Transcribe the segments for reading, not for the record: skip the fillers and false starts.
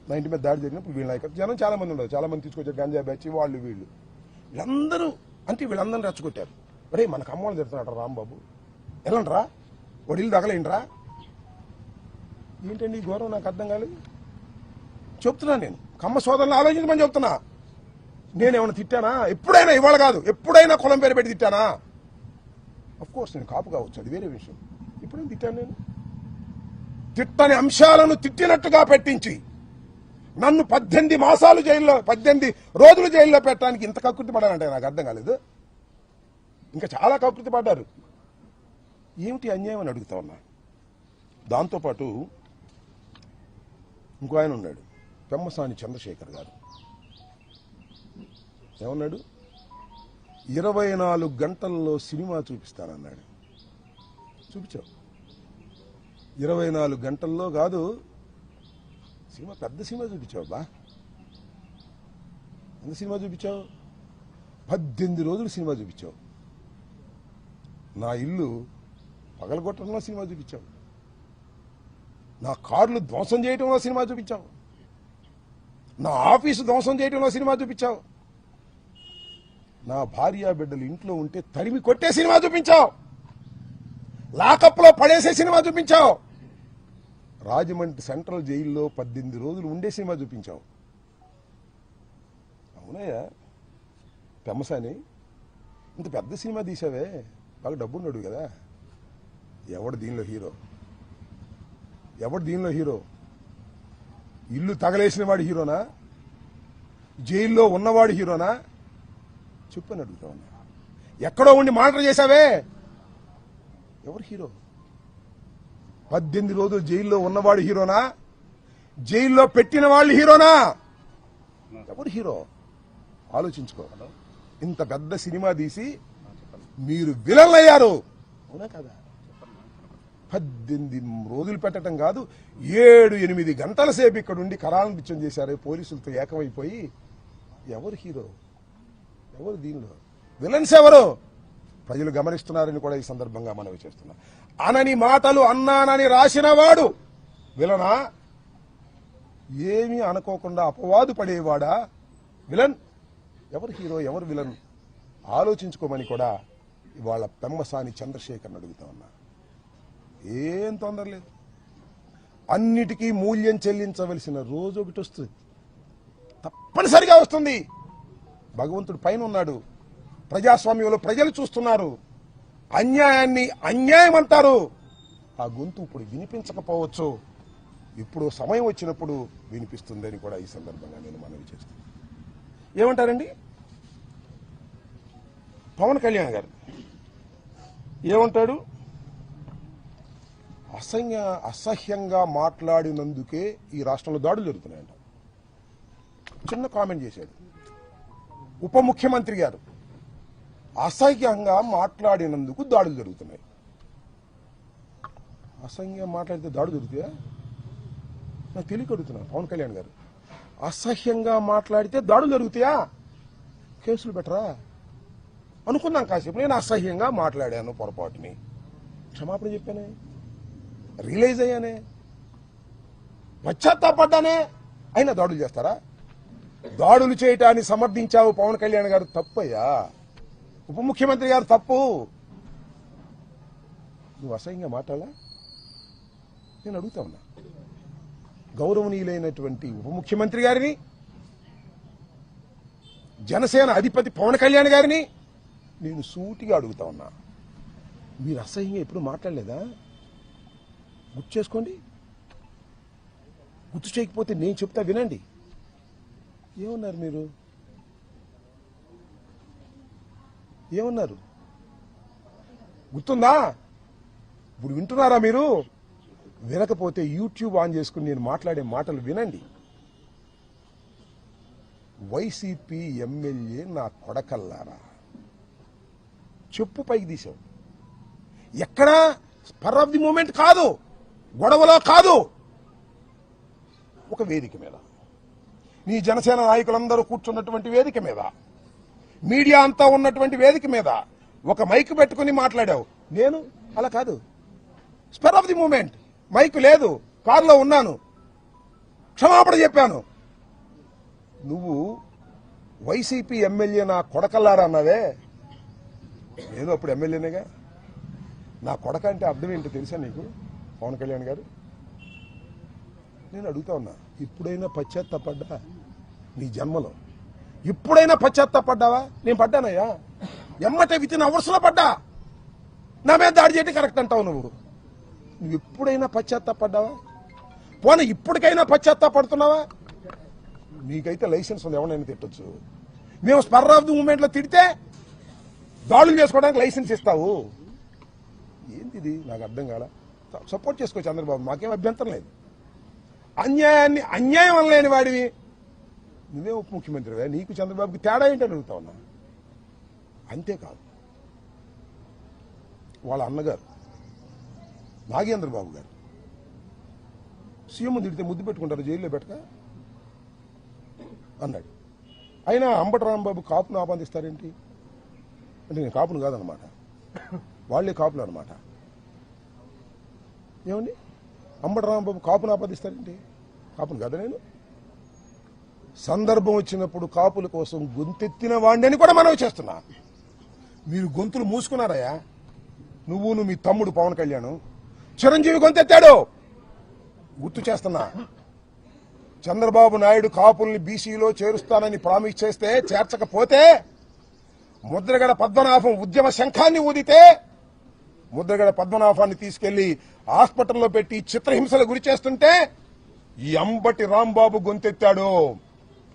నా ఇంటి మీద దాడి జరిగినప్పుడు వీళ్ళ నాయకత్వం జనం చాలా మంది ఉండదు, చాలా మంది తీసుకొచ్చారు, గంజా బ్యాచ్ వాళ్ళు వీళ్ళు వీళ్ళందరూ అంటే వీళ్ళందరినీ రెచ్చగొట్టారు. ఒరే మనకు అమ్మవాళ్ళు తిడుతున్నాడు రాంబాబు, వెళ్ళండిరా వాడు ఇల్లు తగలేండిరా. ఏంటండి ఈ గౌరవం నాకు అర్థం కాలేదు. చెప్తున్నా నేను కమ్మ సోదరులను ఆలోచించమని చెప్తున్నా. నేనేమైనా తిట్టానా? ఎప్పుడైనా, ఇవాళ కాదు ఎప్పుడైనా కులం పేరు పెట్టి తిట్టానా? కోర్స్ నేను కాపు కావచ్చు, అది వేరే విషయం. ఇప్పుడేం తిట్టాను నేను? తిట్టని అంశాలను తిట్టినట్టుగా పెట్టించి నన్ను 18 మాసాలు జైల్లో 18 రోజులు జైల్లో పెట్టడానికి ఇంత కకృతి పడాలంటే నాకు అర్థం కాలేదు. ఇంకా చాలా కకృతి పడ్డారు. ఏమిటి అన్యాయం అని అడుగుతా ఉన్నా. దాంతోపాటు ఇంకో ఆయన ఉన్నాడు, పెమ్మసాని చంద్రశేఖర్ గారు. ఏమన్నాడు? 24 గంటల్లో సినిమా చూపిస్తానన్నాడు. చూపించావు. 24 గంటల్లో కాదు, సినిమా పెద్ద సినిమా చూపించావు బా. ఎంత సినిమా చూపించావు? 18 రోజులు సినిమా చూపించావు. నా ఇల్లు పగలగొట్టడంలో సినిమా చూపించావు. నా కార్లు ధ్వంసం చేయడంలో సినిమా చూపించావు. నా ఆఫీసు ధ్వంసం చేయడంలో సినిమా చూపించావు. నా భార్య బిడ్డలు ఇంట్లో ఉంటే తరిమి కొట్టే సినిమా చూపించావు. లాకప్లో పడేసే సినిమా చూపించావు. రాజమండ్రి సెంట్రల్ జైల్లో 18 రోజులు ఉండే సినిమా చూపించావు. అవునయ్యా పెమ్మసాని, ఇంత పెద్ద సినిమా తీసావే, బాగా డబ్బున్నాడు కదా. ఎవడు దీనిలో హీరో? ఎవడు దీనిలో హీరో? ఇల్లు తగలేసిన వాడు హీరోనా? జైల్లో ఉన్నవాడు హీరోనా? చెప్పని అడుగుతా ఉన్నా. ఎక్కడో ఉండి మానిటర్ చేశావే, ఎవరు హీరో? 18 రోజులు జైల్లో ఉన్నవాడు హీరోనా? జైల్లో పెట్టిన వాళ్ళు హీరోనా? ఎవరు హీరో? ఆలోచించుకో. ఇంత పెద్ద సినిమా తీసి మీరు విలన్లు అయ్యారు, అవునా కదా? 18 రోజులు పెట్టడం కాదు, 7-8 గంటల సేపు ఇక్కడ ఉండి కరాలనిత్యం చేశారు పోలీసులతో ఏకమైపోయి. ఎవరు హీరో? ఎవరు దీనిలో విలన్స్? ఎవరు? ప్రజలు గమనిస్తున్నారని కూడా ఈ సందర్భంగా మనవి చేస్తున్నా. అనని మాటలు అన్నానని రాసిన వాడు విలనా? ఏమీ అనుకోకుండా అపవాదు పడేవాడా విలన్? ఎవరు హీరో? ఎవరు విలన్? ఆలోచించుకోమని కూడా ఇవాళ పెమ్మసాని చంద్రశేఖర్ని అడుగుతా ఉన్నా. ఏం తొందర లేదు. అన్నిటికీ మూల్యం చెల్లించవలసిన రోజు ఒకటి వస్తుంది, తప్పనిసరిగా వస్తుంది. భగవంతుడు పైన ఉన్నాడు, ప్రజాస్వామ్యంలో ప్రజలు చూస్తున్నారు. అన్యాయాన్ని అన్యాయం అంటారు. ఆ గొంతు ఇప్పుడు వినిపించకపోవచ్చు, ఇప్పుడు సమయం వచ్చినప్పుడు వినిపిస్తుందని కూడా ఈ సందర్భంగా నేను మనవి చేస్తాను. ఏమంటారండి పవన్ కళ్యాణ్ గారు? ఏమంటాడు? అసహ్యంగా మాట్లాడినందుకే ఈ రాష్ట్రంలో దాడులు జరుగుతున్నాయంట. చిన్న కామెంట్ చేశాడు. ఉప ముఖ్యమంత్రి గారు అసహ్యంగా మాట్లాడినందుకు దాడులు జరుగుతున్నాయి. అసహ్యంగా మాట్లాడితే దాడులు జరుగుతాయా? నాకు తెలియక అడుగుతున్నాను పవన్ కళ్యాణ్ గారు. అసహ్యంగా మాట్లాడితే దాడులు జరుగుతాయా? కేసులు పెట్టరా? అనుకున్నాం కాసేపు. నేను అసహ్యంగా మాట్లాడాను, పొరపాటుని క్షమాపణ చెప్పానే, రియలైజ్ అయ్యానే, పశ్చాత్తాపడ్డానే, అయినా దాడులు చేస్తారా? దాడులు చేయటాన్ని సమర్థించావు పవన్ కళ్యాణ్ గారు, తప్పయ్యా. ఉప ముఖ్యమంత్రి గారు తప్పు. నువ్వు అసహ్యంగా మాట్లాడాలా? నేను అడుగుతా ఉన్నా. గౌరవనీయులైనటువంటి ఉప ముఖ్యమంత్రి గారిని, జనసేన అధిపతి పవన్ కళ్యాణ్ గారిని నేను సూటిగా అడుగుతా ఉన్నా. మీరు అసహ్యంగా ఎప్పుడు మాట్లాడలేదా? గుర్తు చేసుకోండి. గుర్తు చేయకపోతే నేను చెప్తా వినండి. ఏమన్నారు మీరు? ఏమన్నారు గుర్తుందా? ఇప్పుడు వింటున్నారా మీరు? వినకపోతే యూట్యూబ్ ఆన్ చేసుకుని నేను మాట్లాడే మాటలు వినండి. వైసీపీ ఎమ్మెల్యే నా కొడకల్లారా, చెప్పు పైకి తీసావు. ఎక్కడా స్పర్ ఆఫ్ ది మూమెంట్ కాదు, గొడవలో కాదు, ఒక వేదిక మీద, నీ జనసేన నాయకులందరూ కూర్చున్నటువంటి వేదిక మీద, మీడియా అంతా ఉన్నటువంటి వేదిక మీద ఒక మైక్ పెట్టుకుని మాట్లాడావు. నేను అలా కాదు. Spur of the moment, mic లేదు, కారులో ఉన్నాను. క్షమాపణ చెప్పాను. నువ్వు వైసీపీ ఎమ్మెల్యే నా కొడకల్లారా అన్నావే, నేను అప్పుడు ఎమ్మెల్యేనేగా. నా కొడక అంటే అర్థం ఏంటో తెలుసా నీకు పవన్ కళ్యాణ్ గారు? నేను అడుగుతా ఉన్నా, ఇప్పుడైనా పశ్చాత్తాపడ్డా నీ జన్మలో? ఇప్పుడైనా పశ్చాత్తాపడ్డావా? నేను పడ్డానయ్యా, ఎమ్మటే వితిన్ అవర్స్లో పడ్డా. నా మీద దాడి చేయడం కరెక్ట్ అంటావు నువ్వు ఎప్పుడైనా పశ్చాత్తాపడ్డావా? పోనీ ఇప్పటికైనా పశ్చాత్తాపడుతున్నావా? నీకైతే లైసెన్స్ ఉంది, ఎవరైనా తిట్టొచ్చు. మేము స్పర్ ఆఫ్ ది మూమెంట్లో తిడితే దాడులు చేసుకోవడానికి లైసెన్స్ ఇస్తావు. ఏంది ఇది? నాకు అర్థం కాల. సపోర్ట్ చేసుకో చంద్రబాబు, మాకేం అభ్యంతరం లేదు. అన్యాయం అనలేని వాడివి నువ్వే ఉప ముఖ్యమంత్రివే, నీకు చంద్రబాబుకి తేడా ఏంటని అడుగుతా ఉన్నా. అంతేకాదు, వాళ్ళ అన్నగారు నాగేంద్ర బాబు గారు సీఎం తిడితే ముద్దు పెట్టుకుంటారు, జైల్లో పెట్టక అన్నాడు. అయినా అంబటి రాంబాబు కాపును ఆపాదిస్తారేంటి అంటే, నేను కాపును కాదనమాట, వాళ్లే కాపులు అనమాట. ఏమండి, అంబటి రాంబాబు కాపును ఆపాదిస్తారేంటి? కాపును కదా నేను. సందర్భం వచ్చినప్పుడు కాపుల కోసం గొంతెత్తిన వాడిని కూడా మనవి చేస్తున్నా. మీరు గొంతులు మూసుకున్నారయ్యా. నువ్వును మీ తమ్ముడు పవన్ కళ్యాణ్. చిరంజీవి గొంతెత్తాడు, గుర్తు చేస్తున్నా. చంద్రబాబు నాయుడు కాపుల్ని బీసీలో చేరుస్తానని ప్రామిస్ చేస్తే, చేర్చకపోతే, ముద్రగడ పద్మనాభం ఉద్యమ శంఖాన్ని ఊదితే, ముద్రగడ పద్మనాభాన్ని తీసుకెళ్లి హాస్పిటల్లో పెట్టి చిత్రహింసలు గురి చేస్తుంటే ఈ అంబటి రాంబాబు గొంతెత్తాడు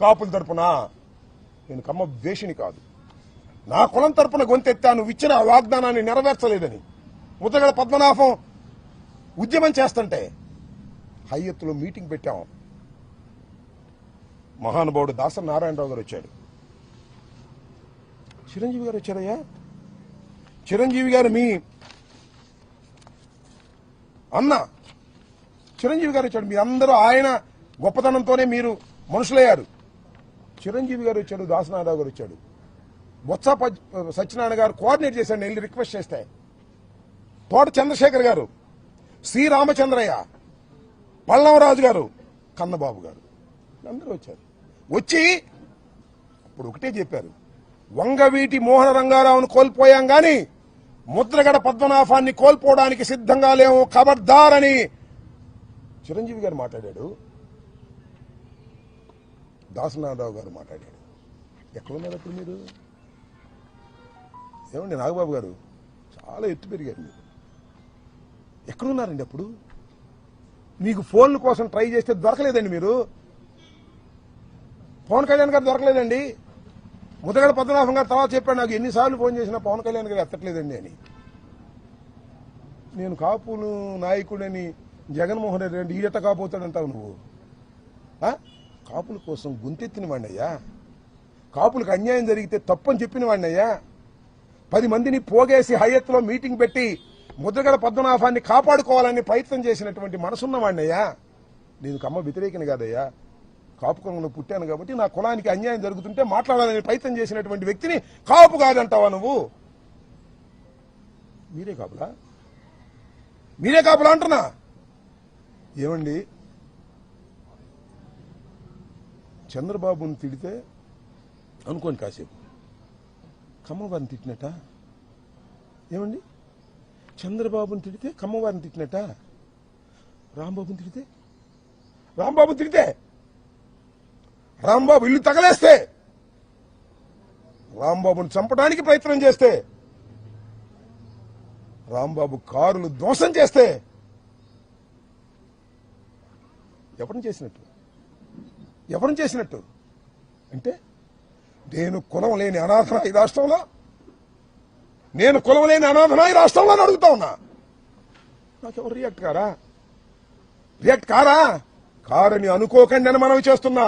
కాపుల తరపున. నేను కమ్మ ద్వేషిని కాదు, నా కులం తరపున గొంతెత్తాను. ఇచ్చిన వాగ్దానాన్ని నెరవేర్చలేదని ముద్రగడ పద్మనాభం ఉద్యమం చేస్తుంటే హైయత్తులో మీటింగ్ పెట్టాం. మహానుభావుడు దాసరి నారాయణరావు గారు వచ్చాడు, చిరంజీవి గారు వచ్చారయ్యా. చిరంజీవి గారు మీ అన్న చిరంజీవి గారు వచ్చాడు. మీ అందరూ ఆయన గొప్పతనంతోనే మీరు మనుషులయ్యారు. చిరంజీవి గారు వచ్చాడు, దాసనారాయణ గారు వచ్చాడు, బొత్స సత్యనారాయణ గారు కోఆర్డినేట్ చేశాడు. వెళ్ళి రిక్వెస్ట్ చేస్తే తోట చంద్రశేఖర్ గారు, సి రామచంద్రయ్య, పల్లవరాజు గారు, కన్నబాబు గారు అందరూ వచ్చారు. వచ్చి ఇప్పుడు ఒకటే చెప్పారు, వంగవీటి మోహన రంగారావును కోల్పోయాం గాని ముద్రగడ పద్మనాభాన్ని కోల్పోవడానికి సిద్ధంగా లేవు, ఖబర్దారని చిరంజీవి గారు మాట్లాడాడు, దాసనారాయణరావు గారు మాట్లాడాడు. ఎక్కడున్నారు అప్పుడు మీరు? ఏమండి నాగబాబు గారు, చాలా ఎత్తు పెరిగారు మీరు. ఎక్కడున్నారండి అప్పుడు? మీకు ఫోన్ల కోసం ట్రై చేస్తే దొరకలేదండి మీరు. పవన్ కళ్యాణ్ గారు దొరకలేదండి. ముద్రగడ పద్మనాభం గారు తర్వాత చెప్పాడు నాకు, ఎన్నిసార్లు ఫోన్ చేసినా పవన్ కళ్యాణ్ గారు ఎత్తట్లేదండి అని. నేను కాపులు నాయకుడని జగన్మోహన్ రెడ్డి ఈడెట్ట కాపోతాడంటావు నువ్వు. కాపుల కోసం గొంతెత్తిన వాడినయ్యా, కాపులకు అన్యాయం జరిగితే తప్పని చెప్పిన వాడినయ్యా. 10 మందిని పోగేసి హయత్లో మీటింగ్ పెట్టి ముద్రగడ పద్మనాభాన్ని కాపాడుకోవాలని ప్రయత్నం చేసినటువంటి మనసున్న వాడినయ్యా. నేను కమ్మ వ్యతిరేకిని కాదయ్యా, కాపు కులంలో పుట్టాను కాబట్టి నా కులానికి అన్యాయం జరుగుతుంటే మాట్లాడాలని ప్రయత్నం చేసినటువంటి వ్యక్తిని కాపు కాదంటావా నువ్వు? మీరే కాపులా? మీరే కాపులా అంటున్నా. ఏమండి, చంద్రబాబుని తిడితే అనుకోండి కాసేపు, కమ్మవారిని తిట్టినట్ట. ఏమండి, చంద్రబాబుని తిడితే కమ్మవారిని తిట్టినట్ట. రాంబాబుని తిడితే రాంబాబు ఇల్లు తగలేస్తే, రాంబాబుని చంపడానికి ప్రయత్నం చేస్తే, రాంబాబు కారులు ధ్వంసం చేస్తే ఎవరిని చేసినట్టు అంటే, నేను కులం లేని అనాథన ఈ రాష్ట్రంలో, నేను కులం లేని అనాథన ఈ రాష్ట్రంలో అని అడుగుతా ఉన్నా. నాకెవరు రియాక్ట్ కారా? కారని అనుకోకండి అని మనవి చేస్తున్నా.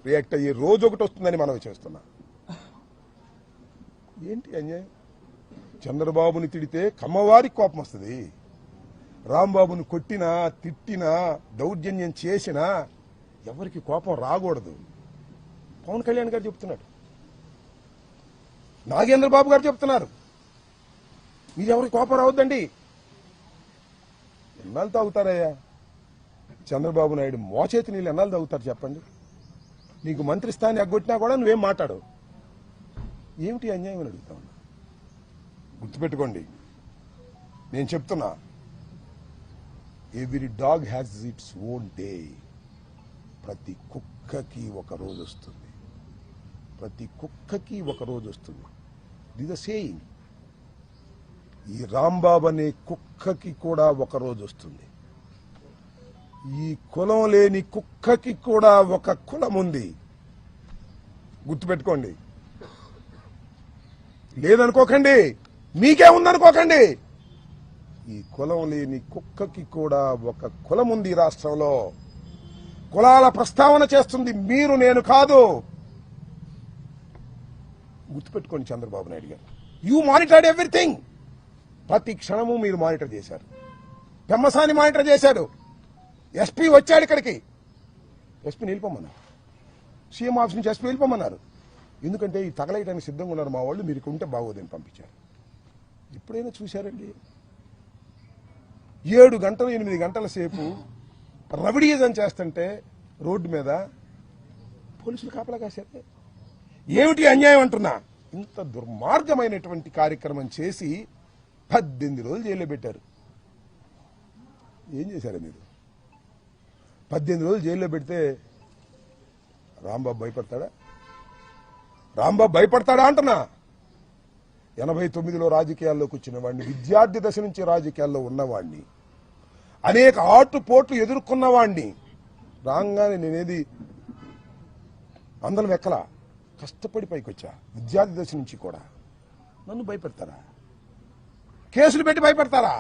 రియాక్ట్ అయ్యే రోజు ఒకటి వస్తుందని మనవి చేస్తున్నా. ఏంటి అన్యాయం? చంద్రబాబుని తిడితే కమ్మవారికి కోపం వస్తుంది, రాంబాబుని కొట్టినా తిట్టినా దౌర్జన్యం చేసినా ఎవరికి కోపం రాకూడదు. పవన్ కళ్యాణ్ గారు చెప్తున్నాడు, నాగేంద్ర బాబు గారు చెప్తున్నారు, మీరు ఎవరికి కోపం రావద్దండి. ఎన్నాళ్ళు తాగుతారయ్యా? చంద్రబాబు నాయుడు మోచేతి నీళ్ళు ఎన్నాళ్ళు తాగుతారు చెప్పండి? నీకు మంత్రి స్థానాన్ని ఎగ్గొట్టినా కూడా నువ్వేం మాట్లాడు. ఏమిటి అన్యాయం అని అడుగుతా ఉన్నా. గుర్తుపెట్టుకోండి, నేను చెప్తున్నా, every dog has its own day. ప్రతి కుక్కకి ఒక రోజు వస్తుంది. ప్రతి కుక్కకి ఒక రోజు వస్తుంది. This the saying. ఈ రాంబాబు అనే కుక్కకి కూడా ఒక రోజు వస్తుంది. ఈ కులం లేని కుక్కకి కూడా ఒక కులం ఉంది. గుర్తుపెట్టుకోండి. లేదనుకోకండి, మీకే ఉందనుకోకండి. ఈ కులం లేని కుక్కకి కూడా ఒక కులం ఉంది ఈ రాష్ట్రంలో. కులాల ప్రస్తావన చేస్తుంది మీరు, నేను కాదు. గుర్తుపెట్టుకోండి చంద్రబాబు నాయుడు గారు. You monitored everything. ప్రతి క్షణము మీరు మానిటర్ చేశారు. పెమ్మసాని మానిటర్ చేశాడు. ఎస్పీ వచ్చాడు ఇక్కడికి. ఎస్పీని వెళ్ళిపోమన్నారు. సీఎం ఆఫీస్ నుంచి ఎస్పీ వెళ్ళిపోమన్నారు. ఎందుకంటే ఈ తగలేయడానికి సిద్ధంగా ఉన్నారు మా వాళ్ళు, మీరు ఉంటే బాగోదని పంపించారు. ఎప్పుడైనా చూశారండి? 7 గంటలు 8 గంటల సేపు రవిడీజం చేస్తుంటే రోడ్డు మీద పోలీసులు కాపలా కాశారు. ఏమిటి అన్యాయం అంటున్నా? ఇంత దుర్మార్గమైనటువంటి కార్యక్రమం చేసి 18 రోజులు జైల్లో పెట్టారు. ఏం చేశారు మీరు? 18 రోజులు జైల్లో పెడితే రాంబాబు భయపడతాడా? రాంబాబు భయపడతాడా అంటున్నా. 89లో రాజకీయాల్లోకి వచ్చిన వాడిని, విద్యార్థి దశ నుంచి రాజకీయాల్లో ఉన్నవాడిని, అనేక ఆటుపోట్లు ఎదుర్కొన్నవాడిని. రాగానే నేనేది అందరం ఎక్కలా, కష్టపడి పైకొచ్చా. విద్యార్థి దశ నుంచి కూడా నన్ను భయపెడతారా? కేసులు పెట్టి భయపెడతారా?